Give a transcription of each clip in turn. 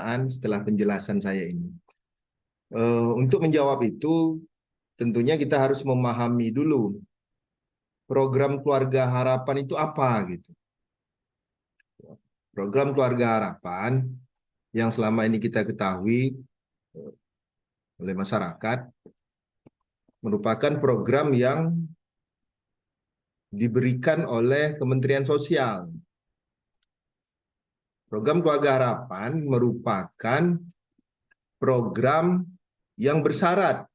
pertanyaan setelah penjelasan saya ini. Untuk menjawab itu, tentunya kita harus memahami dulu program Keluarga Harapan itu apa gitu. Program Keluarga Harapan yang selama ini kita ketahui oleh masyarakat merupakan program yang diberikan oleh Kementerian Sosial. Program Keluarga Harapan merupakan program yang bersyarat,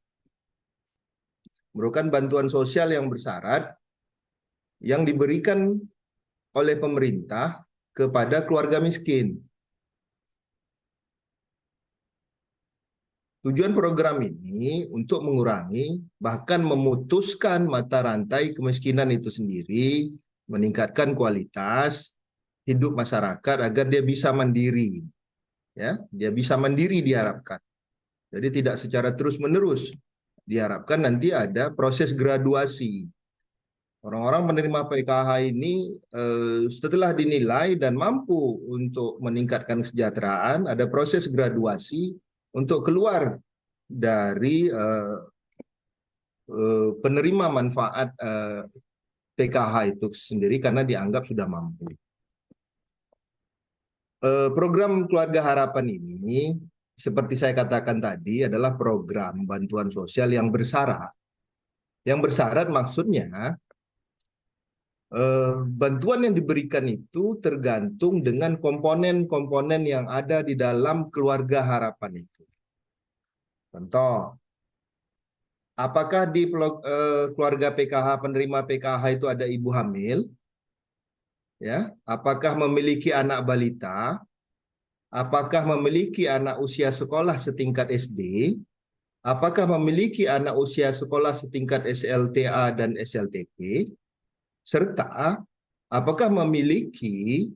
merupakan bantuan sosial yang bersyarat yang diberikan oleh pemerintah kepada keluarga miskin. Tujuan program ini untuk mengurangi, bahkan memutuskan mata rantai kemiskinan itu sendiri, meningkatkan kualitas hidup masyarakat agar dia bisa mandiri. Ya, dia bisa mandiri diharapkan. Jadi tidak secara terus-menerus. Diharapkan nanti ada proses graduasi. Orang-orang penerima PKH ini setelah dinilai dan mampu untuk meningkatkan kesejahteraan, ada proses graduasi untuk keluar dari penerima manfaat PKH itu sendiri karena dianggap sudah mampu. Program Keluarga Harapan ini, seperti saya katakan tadi, adalah program bantuan sosial yang bersyarat. Yang bersyarat maksudnya bantuan yang diberikan itu tergantung dengan komponen-komponen yang ada di dalam Keluarga Harapan itu. Contoh, apakah di keluarga PKH, penerima PKH itu ada ibu hamil? Ya, apakah memiliki anak balita? Apakah memiliki anak usia sekolah setingkat SD? Apakah memiliki anak usia sekolah setingkat SLTA dan SLTP? Serta apakah memiliki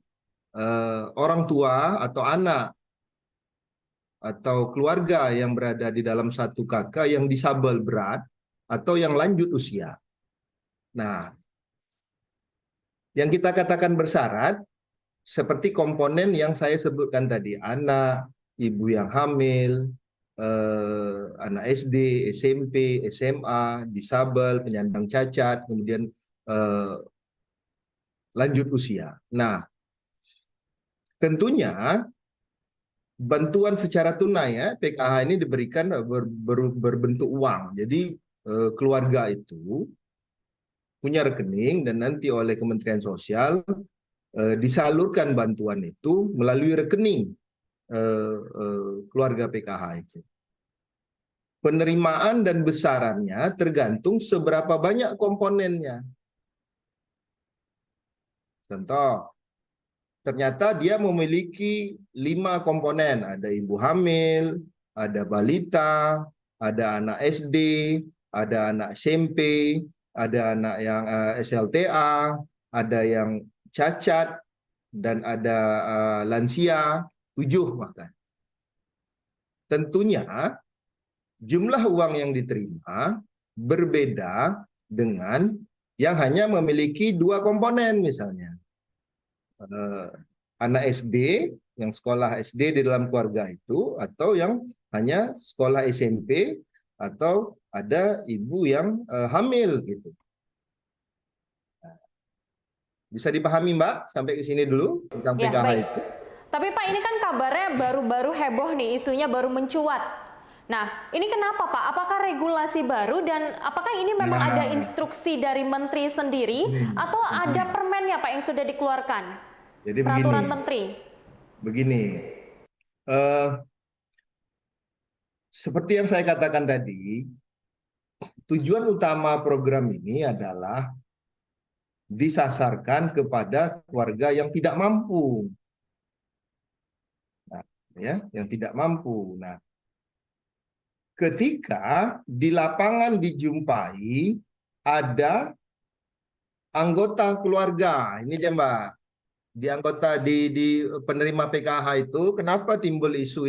orang tua atau anak atau keluarga yang berada di dalam satu kakak yang disabel berat atau yang lanjut usia. Nah, yang kita katakan bersyarat seperti komponen yang saya sebutkan tadi, anak, ibu yang hamil, anak SD, SMP, SMA, disabel, penyandang cacat, kemudian lanjut usia. Nah, tentunya bantuan secara tunai ya, PKH ini diberikan berbentuk uang. Jadi keluarga itu punya rekening dan nanti oleh Kementerian Sosial disalurkan bantuan itu melalui rekening keluarga PKH itu. Penerimaan dan besarannya tergantung seberapa banyak komponennya. Contoh, ternyata dia memiliki 5 komponen. Ada ibu hamil, ada balita, ada anak SD, ada anak SMP, ada anak yang SLTA, ada yang cacat, dan ada lansia, 7 bahkan. Tentunya jumlah uang yang diterima berbeda dengan yang hanya memiliki 2 komponen misalnya. Anak SD yang sekolah SD di dalam keluarga itu, atau yang hanya sekolah SMP, atau ada ibu yang hamil gitu. Bisa dipahami Mbak sampai ke sini dulu tentang Ya, PKH baik. itu? Tapi Pak, ini kan kabarnya baru-baru heboh nih, isunya baru mencuat. Nah, ini kenapa Pak? Apakah regulasi baru dan apakah ini memang ada instruksi dari menteri sendiri atau ada permennya Pak yang sudah dikeluarkan? Jadi Peraturan menteri. Begini, seperti yang saya katakan tadi, tujuan utama program ini adalah disasarkan kepada keluarga yang tidak mampu. Nah, ya, yang tidak mampu. Nah, ketika di lapangan dijumpai ada anggota keluarga, ini dia Mbak, di anggota di penerima PKH itu, kenapa timbul isu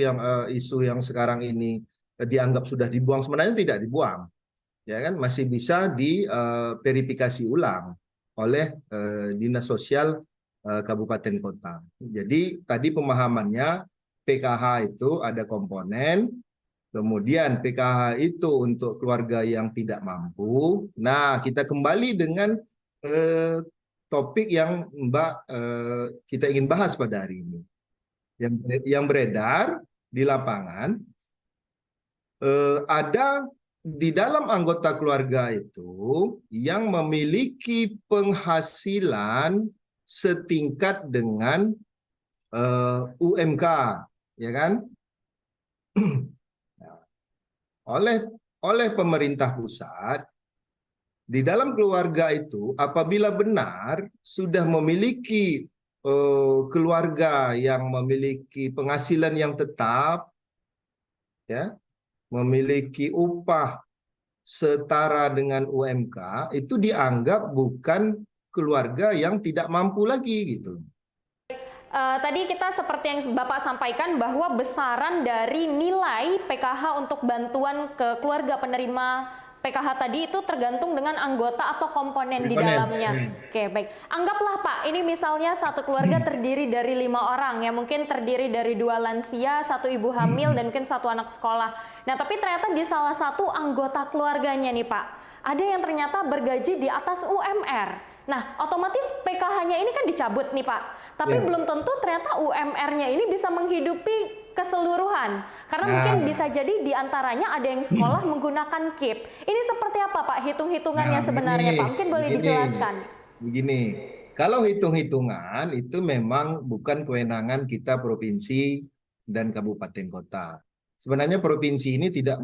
yang sekarang ini dianggap sudah dibuang? Sebenarnya tidak dibuang, ya kan, masih bisa diverifikasi ulang oleh Dinas Sosial Kabupaten Kota. Jadi tadi pemahamannya PKH itu ada komponen, kemudian PKH itu untuk keluarga yang tidak mampu. Nah, kita kembali dengan topik yang Mbak kita ingin bahas pada hari ini. Yang beredar di lapangan, ada di dalam anggota keluarga itu yang memiliki penghasilan setingkat dengan UMK, ya kan? Oleh pemerintah pusat, di dalam keluarga itu apabila benar sudah memiliki keluarga yang memiliki penghasilan yang tetap, ya, memiliki upah setara dengan UMK, itu dianggap bukan keluarga yang tidak mampu lagi gitu. Tadi kita seperti yang Bapak sampaikan bahwa besaran dari nilai PKH untuk bantuan ke keluarga penerima PKH tadi itu tergantung dengan anggota atau komponen di dalamnya. Oke, baik. Anggaplah Pak, ini misalnya satu keluarga terdiri dari 5 orang, ya mungkin terdiri dari 2 lansia, 1 ibu hamil, dan mungkin 1 anak sekolah. Nah, tapi ternyata di salah satu anggota keluarganya nih Pak, ada yang ternyata bergaji di atas UMR. Nah, otomatis PKH-nya ini kan dicabut nih Pak. Tapi belum tentu ternyata UMR-nya ini bisa menghidupi keseluruhan. Karena mungkin bisa jadi di antaranya ada yang sekolah menggunakan KIP. Ini seperti apa Pak hitung-hitungannya sebenarnya Pak? Mungkin boleh dijelaskan. Begini, kalau hitung-hitungan itu memang bukan kewenangan kita provinsi dan kabupaten kota. Sebenarnya provinsi ini tidak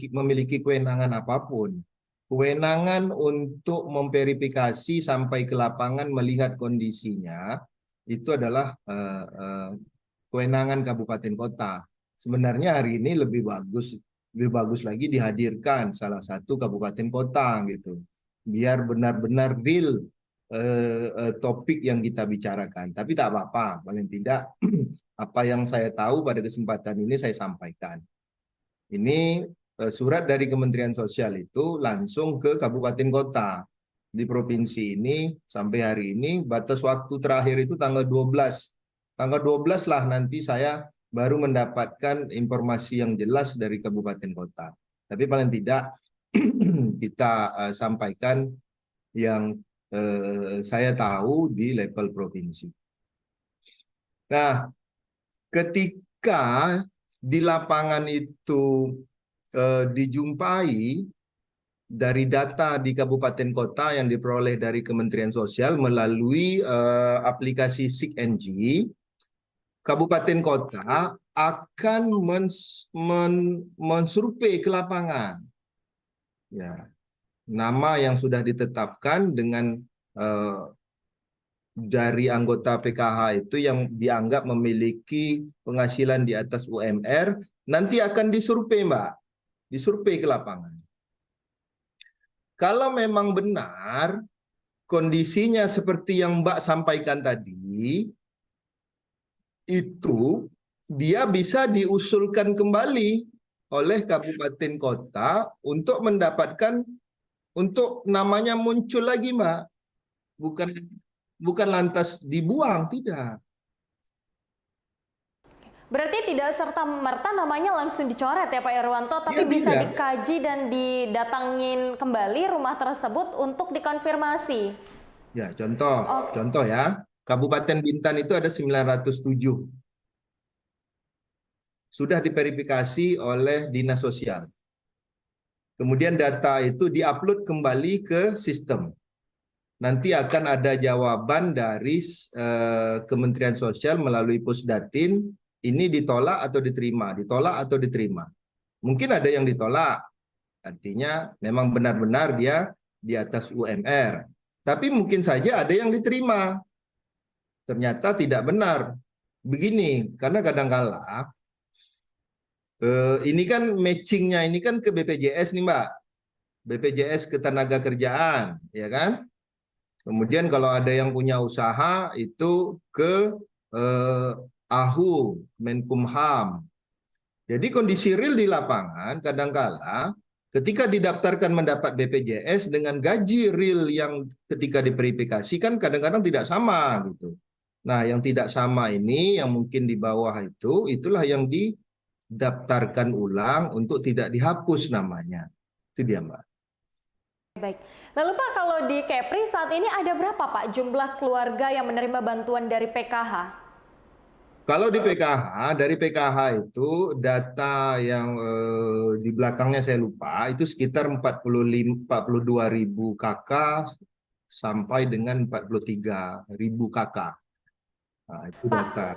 memiliki kewenangan apapun. Kewenangan untuk memverifikasi sampai ke lapangan melihat kondisinya itu adalah kewenangan kabupaten kota. Sebenarnya hari ini lebih bagus lagi dihadirkan salah satu kabupaten kota gitu, biar benar-benar real topik yang kita bicarakan. Tapi tak apa-apa, paling tidak apa yang saya tahu pada kesempatan ini saya sampaikan. Ini surat dari Kementerian Sosial itu langsung ke kabupaten kota. Di provinsi ini sampai hari ini batas waktu terakhir itu tanggal 12. Tanggal 12 lah nanti saya baru mendapatkan informasi yang jelas dari kabupaten kota. Tapi paling tidak kita sampaikan yang saya tahu di level provinsi. Nah, ketika di lapangan itu dijumpai dari data di kabupaten kota yang diperoleh dari Kementerian Sosial melalui aplikasi SIG-NG, kabupaten kota akan mensurvei ke lapangan. Ya, nama yang sudah ditetapkan dengan dari anggota PKH itu yang dianggap memiliki penghasilan di atas UMR, nanti akan disurvei, Mbak. Disurvei ke lapangan. Kalau memang benar kondisinya seperti yang Mbak sampaikan tadi, itu dia bisa diusulkan kembali oleh kabupaten kota untuk mendapatkan, untuk namanya muncul lagi, Mbak. Bukan lantas dibuang, tidak. Berarti tidak serta-merta namanya langsung dicoret ya Pak Irwanto, tapi Ya, bisa tidak. dikaji dan didatangin kembali rumah tersebut untuk dikonfirmasi. Ya, contoh ya. Kabupaten Bintan itu ada 907. Sudah diverifikasi oleh Dinas Sosial. Kemudian data itu diupload kembali ke sistem. Nanti akan ada jawaban dari Kementerian Sosial melalui Pusdatin, ini ditolak atau diterima, ditolak atau diterima. Mungkin ada yang ditolak, artinya memang benar-benar dia di atas UMR. Tapi mungkin saja ada yang diterima, ternyata tidak benar. Begini, karena kadang-kala ini kan matchingnya ini kan ke BPJS nih Mbak, BPJS Ketenagakerjaan, ya kan? Kemudian kalau ada yang punya usaha itu ke AHU, Menkumham. Jadi kondisi real di lapangan kadangkala ketika didaftarkan mendapat BPJS dengan gaji real yang ketika diverifikasi kan kadang-kadang tidak sama gitu. Nah, yang tidak sama ini, yang mungkin di bawah itu, itulah yang didaftarkan ulang untuk tidak dihapus namanya. Itu dia, Mbak. Baik. Lalu Pak, kalau di Kepri saat ini ada berapa Pak jumlah keluarga yang menerima bantuan dari PKH? Kalau di PKH, dari PKH itu data yang di belakangnya saya lupa, itu sekitar 42.000 kakak sampai dengan 43.000 kakak. Nah, itu Pak, data.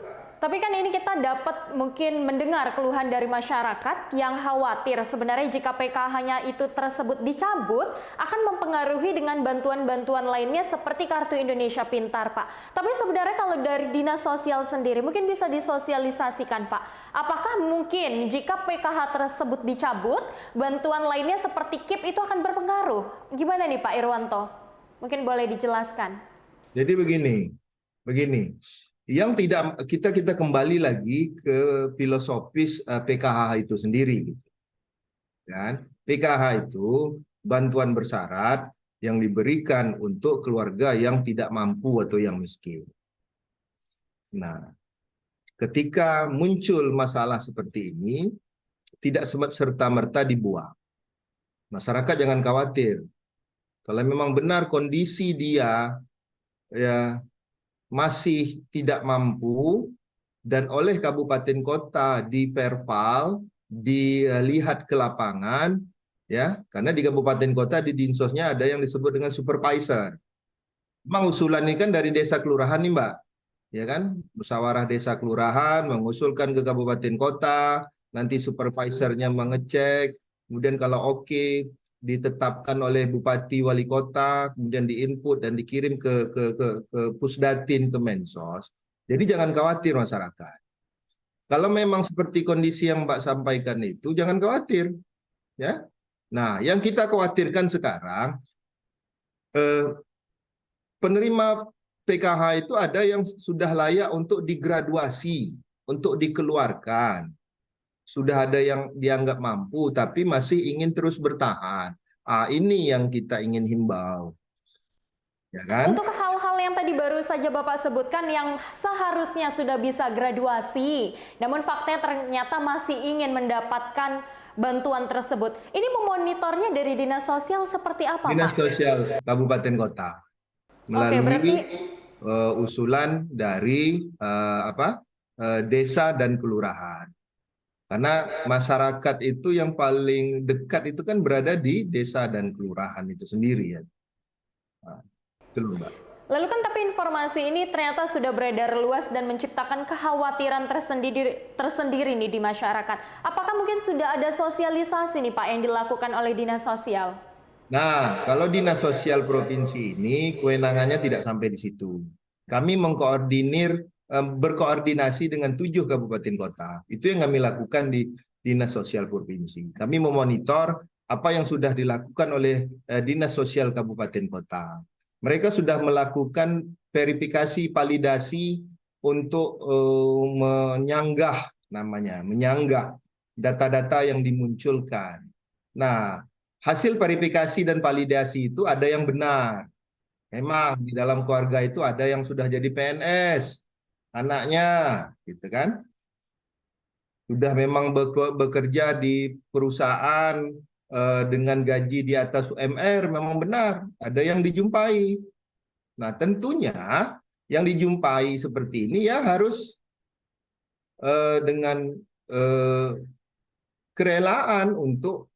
tapi kan ini kita dapat mungkin mendengar keluhan dari masyarakat yang khawatir sebenarnya jika PKH-nya itu tersebut dicabut akan mempengaruhi dengan bantuan-bantuan lainnya seperti Kartu Indonesia Pintar, Pak. Tapi sebenarnya kalau dari Dinas Sosial sendiri mungkin bisa disosialisasikan, Pak. Apakah mungkin jika PKH tersebut dicabut, bantuan lainnya seperti KIP itu akan berpengaruh? Gimana nih Pak Irwanto? Mungkin boleh dijelaskan. Jadi begini. Yang tidak kita kembali lagi ke filosofis PKH itu sendiri, gitu. Kan? PKH itu bantuan bersyarat yang diberikan untuk keluarga yang tidak mampu atau yang miskin. Nah, ketika muncul masalah seperti ini, tidak serta-merta dibuang. Masyarakat jangan khawatir. Kalau memang benar kondisi dia ya masih tidak mampu dan oleh kabupaten kota di Perpal dilihat ke lapangan, ya, karena di kabupaten kota di dinsosnya ada yang disebut dengan supervisor. Memang usulan ini kan dari desa kelurahan nih, Mbak, ya kan, musyawarah desa kelurahan mengusulkan ke kabupaten kota, nanti supervisornya mengecek, kemudian kalau oke ditetapkan oleh bupati wali kota, kemudian diinput dan dikirim ke Pusdatin ke Mensos. Jadi jangan khawatir masyarakat. Kalau memang seperti kondisi yang Mbak sampaikan itu, jangan khawatir, ya. Nah, yang kita khawatirkan sekarang eh, penerima PKH itu ada yang sudah layak untuk digraduasi, untuk dikeluarkan. Sudah ada yang dianggap mampu, tapi masih ingin terus bertahan. Ini yang kita ingin himbau. Ya kan? Untuk hal-hal yang tadi baru saja Bapak sebutkan yang seharusnya sudah bisa graduasi, namun faktanya ternyata masih ingin mendapatkan bantuan tersebut. Ini memonitornya dari Dinas Sosial seperti apa, Dinas Pak? Sosial Kabupaten Kota Oke, berarti melalui usulan dari desa dan kelurahan. Karena masyarakat itu yang paling dekat itu kan berada di desa dan kelurahan itu sendiri ya. Nah, itu loh, Mbak. lalu kan tapi informasi ini ternyata sudah beredar luas dan menciptakan kekhawatiran tersendiri nih di masyarakat. Apakah mungkin sudah ada sosialisasi nih Pak yang dilakukan oleh Dinas Sosial? Nah, kalau Dinas Sosial Provinsi ini kewenangannya tidak sampai di situ. Kami berkoordinasi dengan 7 kabupaten kota. Itu yang kami lakukan di Dinas Sosial Provinsi. Kami memonitor apa yang sudah dilakukan oleh Dinas Sosial Kabupaten Kota. Mereka sudah melakukan verifikasi validasi untuk menyanggah data-data yang dimunculkan. Nah, hasil verifikasi dan validasi itu ada yang benar. Memang di dalam keluarga itu ada yang sudah jadi PNS, anaknya, gitu kan? Sudah memang bekerja di perusahaan dengan gaji di atas UMR, memang benar, ada yang dijumpai. Nah, tentunya yang dijumpai seperti ini ya harus dengan kerelaan untuk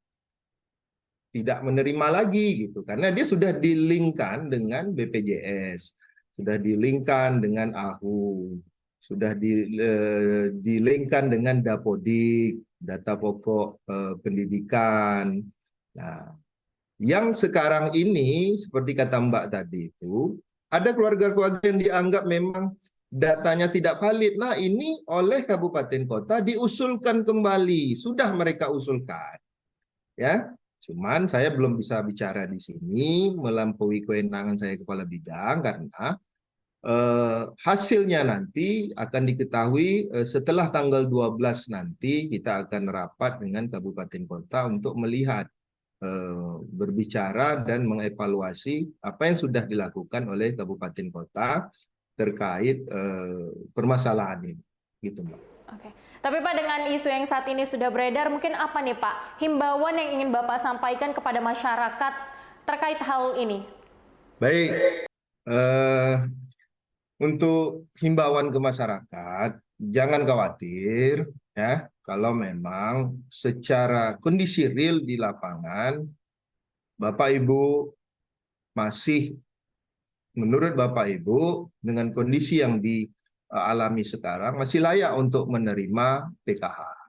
tidak menerima lagi gitu, karena dia sudah dilingkan dengan BPJS, sudah dilingkan dengan AHU, sudah dilingkan dengan Dapodik, data pokok pendidikan. Nah, yang sekarang ini seperti kata Mbak tadi itu ada keluarga-keluarga yang dianggap memang datanya tidak valid. Nah, ini oleh kabupaten kota diusulkan kembali, sudah mereka usulkan, ya. Cuman saya belum bisa bicara di sini melampaui kewenangan saya kepala bidang karena hasilnya nanti akan diketahui setelah tanggal 12 nanti kita akan rapat dengan kabupaten kota untuk melihat berbicara dan mengevaluasi apa yang sudah dilakukan oleh kabupaten kota terkait permasalahan ini, gitu Mbak. Oke. Tapi Pak, dengan isu yang saat ini sudah beredar, mungkin apa nih Pak himbauan yang ingin Bapak sampaikan kepada masyarakat terkait hal ini? Baik, untuk himbauan ke masyarakat, jangan khawatir ya kalau memang secara kondisi real di lapangan Bapak Ibu masih, menurut Bapak Ibu dengan kondisi yang dialami sekarang masih layak untuk menerima PKH.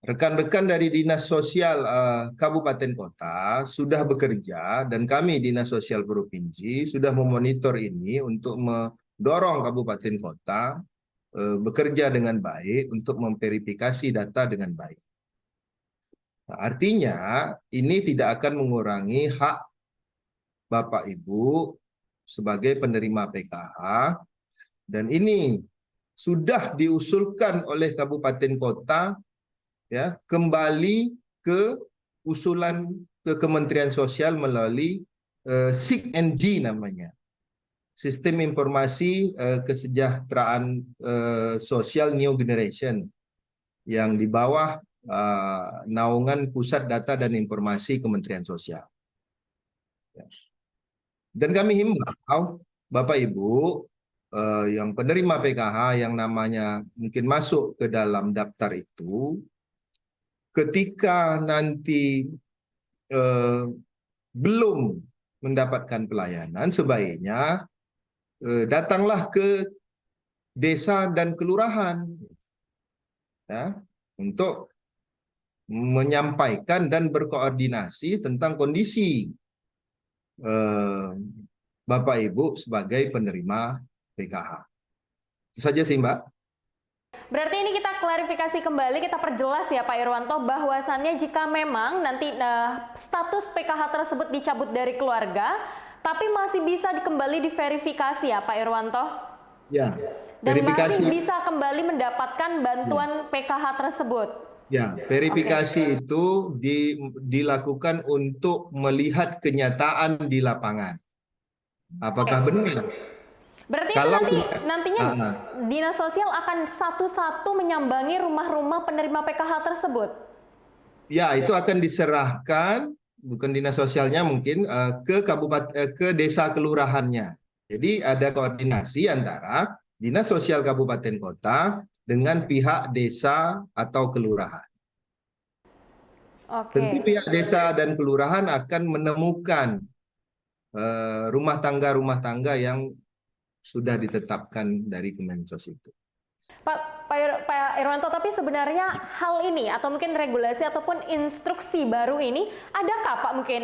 Rekan-rekan dari Dinas Sosial Kabupaten Kota sudah bekerja dan kami Dinas Sosial Provinsi sudah memonitor ini untuk mendorong Kabupaten Kota bekerja dengan baik untuk memverifikasi data dengan baik. Nah, artinya ini tidak akan mengurangi hak Bapak Ibu sebagai penerima PKH dan ini sudah diusulkan oleh Kabupaten Kota ya kembali ke usulan ke Kementerian Sosial melalui SIG&G namanya, Sistem Informasi Kesejahteraan Sosial New Generation, yang di bawah naungan Pusat Data dan Informasi Kementerian Sosial. Dan kami himbau Bapak Ibu yang penerima PKH yang namanya mungkin masuk ke dalam daftar itu, ketika nanti belum mendapatkan pelayanan, sebaiknya datanglah ke desa dan kelurahan ya, untuk menyampaikan dan berkoordinasi tentang kondisi Bapak Ibu sebagai penerima PKH. Itu saja sih Mbak. Berarti ini kita klarifikasi kembali, kita perjelas ya Pak Irwanto, bahwasannya jika memang nanti status PKH tersebut dicabut dari keluarga, tapi masih bisa kembali diverifikasi ya Pak Irwanto? Ya. Dan Verifikasi. masih bisa kembali mendapatkan bantuan PKH tersebut. Ya, verifikasi itu dilakukan untuk melihat kenyataan di lapangan. Apakah benar? Berarti Kalau itu nantinya Dinas Sosial akan satu-satu menyambangi rumah-rumah penerima PKH tersebut? Ya, itu akan diserahkan, bukan Dinas Sosialnya mungkin, ke kabupaten, ke desa kelurahannya. Jadi ada koordinasi antara Dinas Sosial Kabupaten Kota dengan pihak desa atau kelurahan. Tentu pihak desa dan kelurahan akan menemukan rumah tangga yang sudah ditetapkan dari Kemensos itu. Pak Irwanto, tapi sebenarnya hal ini atau mungkin regulasi ataupun instruksi baru ini, adakah Pak mungkin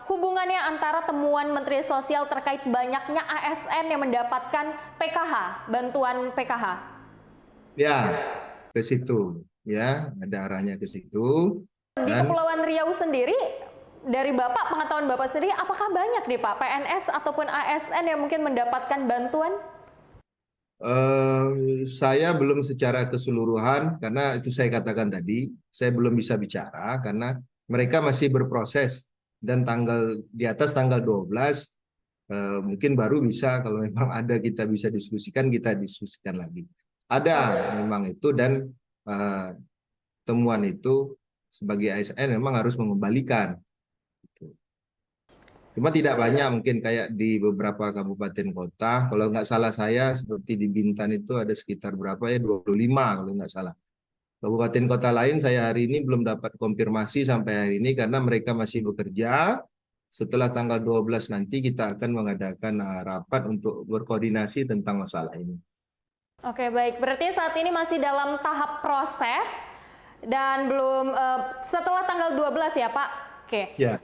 hubungannya antara temuan Menteri Sosial terkait banyaknya ASN yang mendapatkan PKH, bantuan PKH? Ya, ke situ. Ya, ada arahnya ke situ. Di Kepulauan Riau sendiri, dari Bapak, pengetahuan Bapak sendiri, apakah banyak nih Pak PNS ataupun ASN yang mungkin mendapatkan bantuan? Saya belum secara keseluruhan, karena itu saya katakan tadi, saya belum bisa bicara karena mereka masih berproses dan di atas tanggal 12 mungkin baru bisa, kalau memang ada kita bisa diskusikan lagi. Ada memang itu, dan temuan itu sebagai ASN memang harus mengembalikan. Cuma tidak banyak, mungkin kayak di beberapa kabupaten kota. Kalau nggak salah saya, seperti di Bintan itu ada sekitar berapa ya, 25 kalau nggak salah. Kabupaten kota lain saya hari ini belum dapat konfirmasi sampai hari ini karena mereka masih bekerja. Setelah tanggal 12 nanti kita akan mengadakan rapat untuk berkoordinasi tentang masalah ini. Oke, baik. Berarti saat ini masih dalam tahap proses dan belum setelah tanggal 12 ya Pak? Oke. Ya.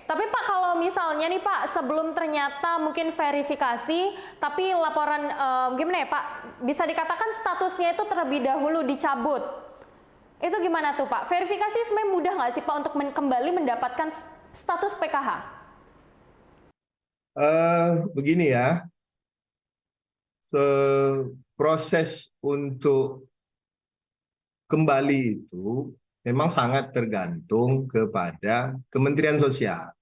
Tapi Pak, kalau misalnya nih Pak, sebelum ternyata mungkin verifikasi, tapi laporan gimana ya Pak, bisa dikatakan statusnya itu terlebih dahulu dicabut. Itu gimana tuh Pak? Verifikasi sebenarnya mudah nggak sih Pak untuk kembali mendapatkan status PKH? Begini ya, proses untuk kembali itu memang sangat tergantung kepada Kementerian Sosial.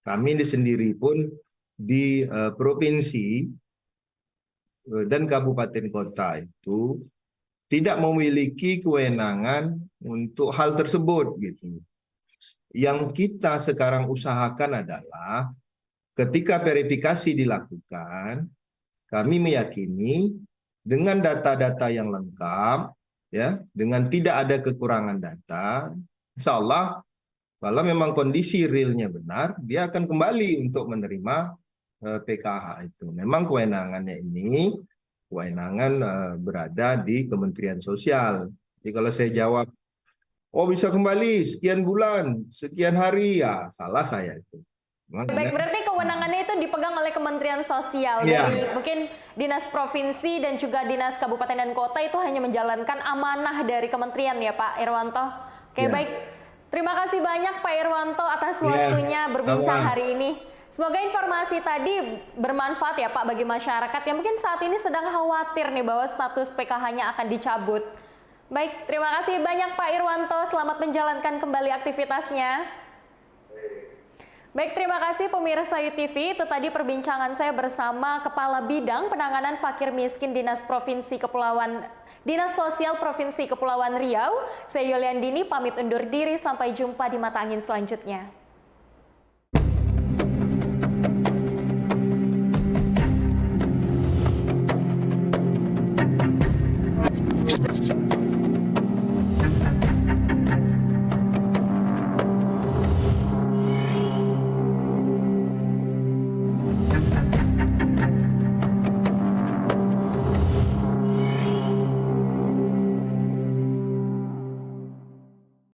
Kami sendiri pun di provinsi dan kabupaten kota itu tidak memiliki kewenangan untuk hal tersebut gitu. Yang kita sekarang usahakan adalah ketika verifikasi dilakukan, kami meyakini dengan data-data yang lengkap, ya, dengan tidak ada kekurangan data, insya Allah kalau memang kondisi realnya benar, dia akan kembali untuk menerima PKH itu. Memang kewenangannya ini kewenangan berada di Kementerian Sosial. Jadi kalau saya jawab, oh bisa kembali sekian bulan, sekian hari, ya salah saya itu. Baik, berarti kewenangannya itu dipegang oleh Kementerian Sosial dari mungkin dinas provinsi dan juga dinas kabupaten dan kota itu hanya menjalankan amanah dari kementerian ya Pak Irwanto. Oke, baik. Terima kasih banyak Pak Irwanto atas waktunya berbincang hari ini. Semoga informasi tadi bermanfaat ya Pak bagi masyarakat yang mungkin saat ini sedang khawatir nih bahwa status PKH-nya akan dicabut. Baik, terima kasih banyak Pak Irwanto. Selamat menjalankan kembali aktivitasnya. Baik, terima kasih pemirsa UTV. Itu tadi perbincangan saya bersama Kepala Bidang Penanganan Fakir Miskin Dinas Sosial Provinsi Kepulauan Riau. Saya Yuliandini pamit undur diri. Sampai jumpa di Mata Angin selanjutnya.